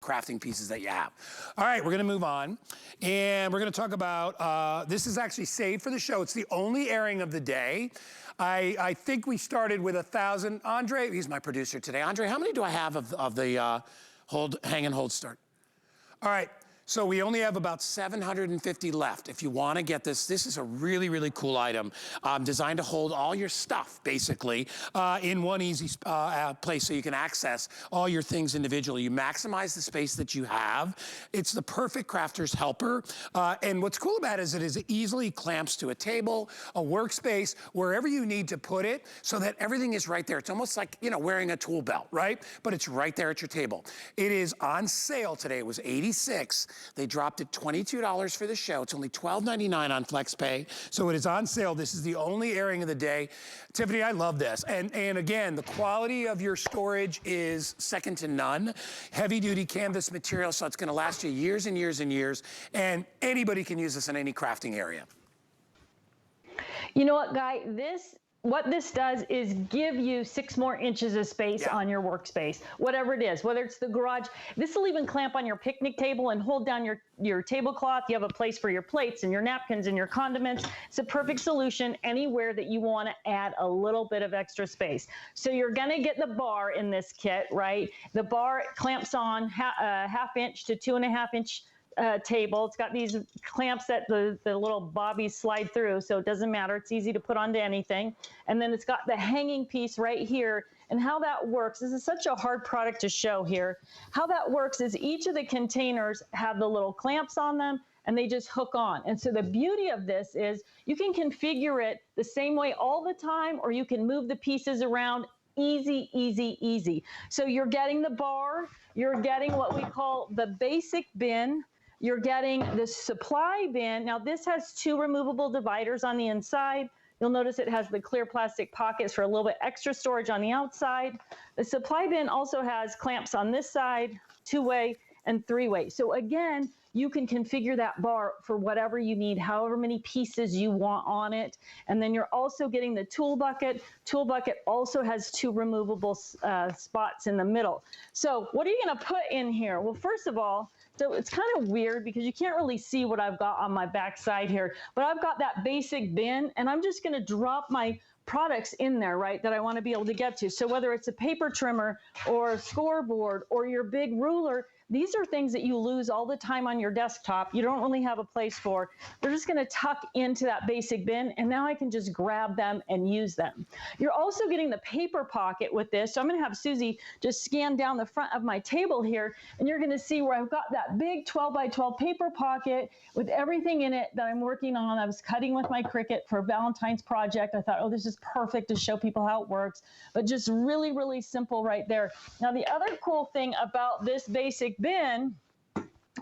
crafting pieces that you have. All right, we're gonna move on, and we're gonna talk about, this is actually saved for the show. It's the only airing of the day. I think we started with 1,000. Andre, he's my producer today. Andre, how many do I have of the hang and hold start? All right. So we only have about 750 left. If you want to get this, this is a really, really cool item designed to hold all your stuff, basically, in one easy place so you can access all your things individually. You maximize the space that you have. It's the perfect crafter's helper. And what's cool about it is it easily clamps to a table, a workspace, wherever you need to put it so that everything is right there. It's almost like, you know, wearing a tool belt, right? But it's right there at your table. It is on sale today. It was $86. They dropped it $22 for the show. It's only $12.99 on FlexPay. So it is on sale. This is the only airing of the day. Tiffany, I love this. And again, the quality of your storage is second to none. Heavy duty canvas material, so it's gonna last you years and years and years. And anybody can use this in any crafting area. You know what, Guy? What this does is give you 6 more inches of space on your workspace, whatever it is, whether it's the garage. This will even clamp on your picnic table and hold down your tablecloth. You have a place for your plates and your napkins and your condiments. It's a perfect solution anywhere that you want to add a little bit of extra space. So you're going to get the bar in this kit, right? The bar clamps on half inch to 2.5 inch table. It's got these clamps that the little bobbies slide through, so it doesn't matter. It's easy to put onto anything. And then it's got the hanging piece right here. And how that works, this is such a hard product to show here. How that works is each of the containers have the little clamps on them, and they just hook on. And so the beauty of this is you can configure it the same way all the time, or you can move the pieces around. Easy, easy, easy. So you're getting the bar, you're getting what we call the basic bin, you're getting the supply bin. Now this has 2 removable dividers on the inside. You'll notice it has the clear plastic pockets for a little bit extra storage on the outside. The supply bin also has clamps on this side, 2-way and 3-way. So again, you can configure that bar for whatever you need, however many pieces you want on it. And then you're also getting the tool bucket. Tool bucket also has 2 removable spots in the middle. So what are you gonna put in here? Well, first of all, so it's kind of weird because you can't really see what I've got on my back side here, but I've got that basic bin and I'm just gonna drop my products in there, right, that I want to be able to get to. So whether it's a paper trimmer or a scoreboard or your big ruler, these are things that you lose all the time on your desktop. You don't really have a place for. They're just going to tuck into that basic bin, and now I can just grab them and use them. You're also getting the paper pocket with this. So I'm going to have Susie just scan down the front of my table here, and you're going to see where I've got that big 12 by 12 paper pocket with everything in it that I'm working on. I was cutting with my Cricut for a Valentine's project. I thought, oh, this is perfect to show people how it works, but just really, really simple right there. Now, the other cool thing about this basic bin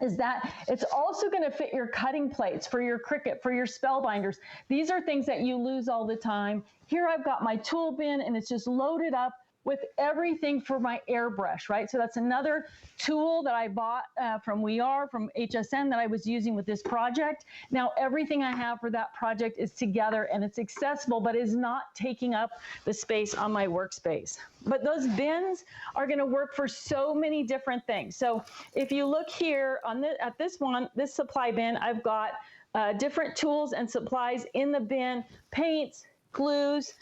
is that it's also going to fit your cutting plates for your Cricut, for your spellbinders. These are things that you lose all the time. Here I've got my tool bin and it's just loaded up with everything for my airbrush, right? So that's another tool that I bought from from HSN that I was using with this project. Now everything I have for that project is together and it's accessible, but is not taking up the space on my workspace. But those bins are gonna work for so many different things. So if you look here at this one, this supply bin, I've got different tools and supplies in the bin, paints, glues,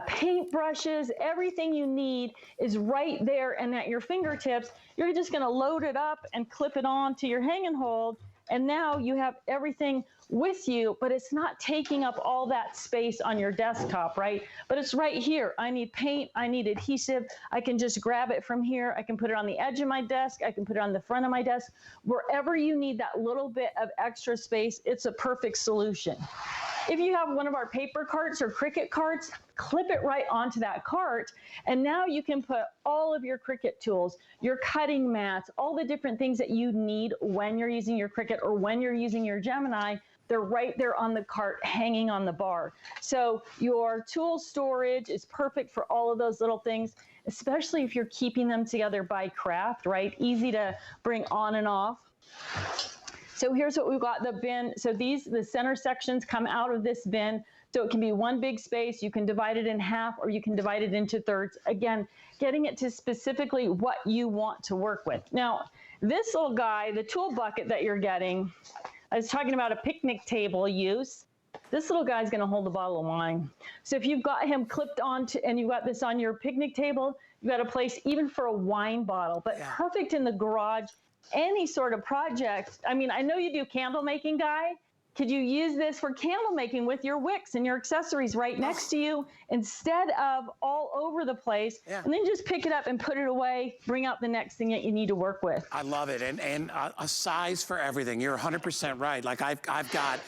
paint brushes, everything you need is right there and at your fingertips. You're just gonna load it up and clip it on to your hang and hold. And now you have everything with you, but it's not taking up all that space on your desktop, right? But it's right here. I need paint, I need adhesive. I can just grab it from here. I can put it on the edge of my desk. I can put it on the front of my desk. Wherever you need that little bit of extra space, it's a perfect solution. If you have one of our paper carts or Cricut carts, clip it right onto that cart, and now you can put all of your Cricut tools, your cutting mats, all the different things that you need when you're using your Cricut or when you're using your Gemini. They're right there on the cart, hanging on the bar. So your tool storage is perfect for all of those little things, especially if you're keeping them together by craft, right? Easy to bring on and off. So here's what we've got, the bin. So the center sections come out of this bin. So it can be one big space. You can divide it in half or you can divide it into thirds. Again, getting it to specifically what you want to work with. Now, This little guy, the tool bucket that you're getting, I was talking about a picnic table use. This little guy's gonna hold a bottle of wine. So if you've got him clipped onto, and you've got this on your picnic table, you've got a place even for a wine bottle, but perfect in the garage, any sort of project. I mean, I know you do candle making, Guy. Could you use this for candle making with your wicks and your accessories right next to you instead of all over the place? And then just pick it up and put it away, bring out the next thing that you need to work with. I love it. And a size for everything. You're 100% right. Like I've got,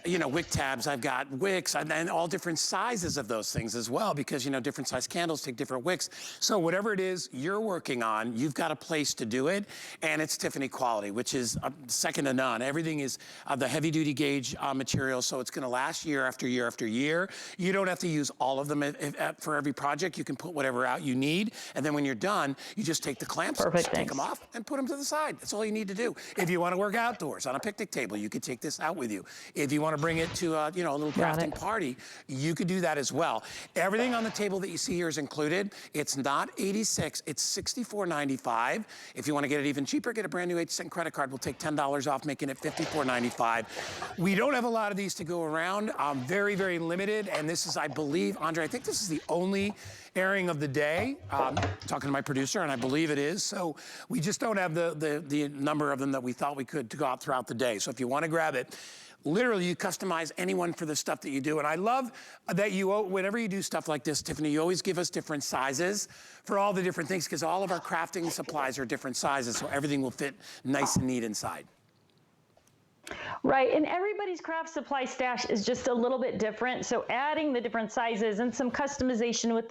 you know, wick tabs, I've got wicks, and then all different sizes of those things as well, because, you know, different size candles take different wicks. So whatever it is you're working on, you've got a place to do it, and it's Tiffany quality, which is second to none. Everything is the heavy duty gauge material, so it's gonna last year after year after year. You don't have to use all of them for every project. You can put whatever out you need, and then when you're done, you just take the clamps, take them off, and put them to the side. That's all you need to do. If you wanna work outdoors on a picnic table, you could take this out with you. If you want to bring it to you know, a little crafting party, you could do that as well. Everything on the table that you see here is included. It's not $86, it's $64.95. If you want to get it even cheaper, get a brand new 8-cent credit card. We'll take $10 off, making it $54.95. We don't have a lot of these to go around. Very, very limited. And this is, I believe, Andre, I think this is the only airing of the day. Talking to my producer, and I believe it is. So we just don't have the number of them that we thought we could to go out throughout the day. So if you want to grab it, literally, you customize anyone for the stuff that you do. And I love that you, whenever you do stuff like this, Tiffany, you always give us different sizes for all the different things, because all of our crafting supplies are different sizes, so everything will fit nice and neat inside. Right, and everybody's craft supply stash is just a little bit different. So adding the different sizes and some customization with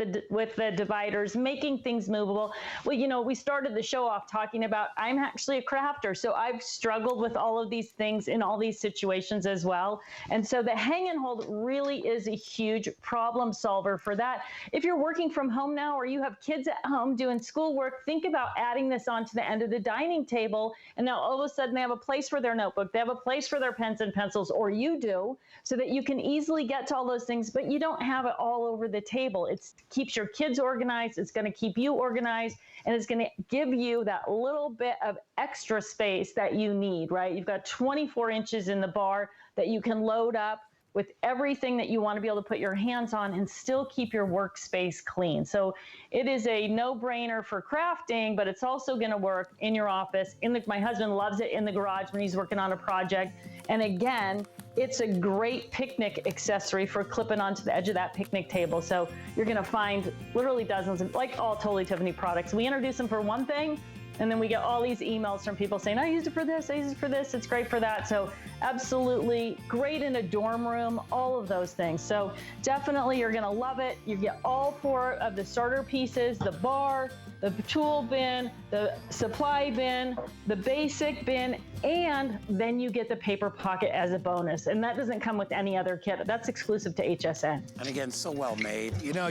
the dividers, making things movable. Well, you know, we started the show off talking about I'm actually a crafter, so I've struggled with all of these things in all these situations as well. And so the hang and hold really is a huge problem solver for that. If you're working from home now, or you have kids at home doing schoolwork, think about adding this onto the end of the dining table, and now all of a sudden they have a place for their notebook, they have a place for their pens and pencils, or you do, so that you can easily get to all those things, but you don't have it all over the table. It keeps your kids organized, it's going to keep you organized, and it's going to give you that little bit of extra space that you need, right? You've got 24 inches in the bar that you can load up with everything that you want to be able to put your hands on and still keep your workspace clean. So it is a no-brainer for crafting, but it's also going to work in your office. My husband loves it in the garage when he's working on a project. And again, it's a great picnic accessory for clipping onto the edge of that picnic table. So you're going to find literally dozens of, like all Totally Tiffany products. We introduce them for one thing, and then we get all these emails from people saying, I used it for this, I used it for this, it's great for that. So absolutely great in a dorm room, all of those things. So definitely you're gonna love it. You get all 4 of the starter pieces, the bar, the tool bin, the supply bin, the basic bin, and then you get the paper pocket as a bonus. And that doesn't come with any other kit. That's exclusive to HSN. And again, so well made. You know,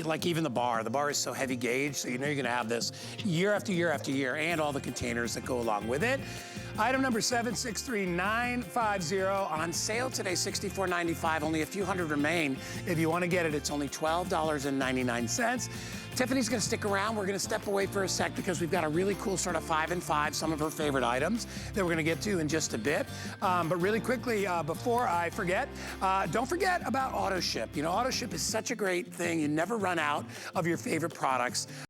like even the bar is so heavy gauge, so you know you're gonna have this year after year after year, and all the containers that go along with it. Item number 763950, on sale today, $64.95. Only a few hundred remain. If you want to get it, it's only $12.99. Tiffany's going to stick around. We're going to step away for a sec because we've got a really cool sort of 5 and 5, some of her favorite items that we're going to get to in just a bit. But really quickly, before I forget, don't forget about AutoShip. You know, AutoShip is such a great thing. You never run out of your favorite products.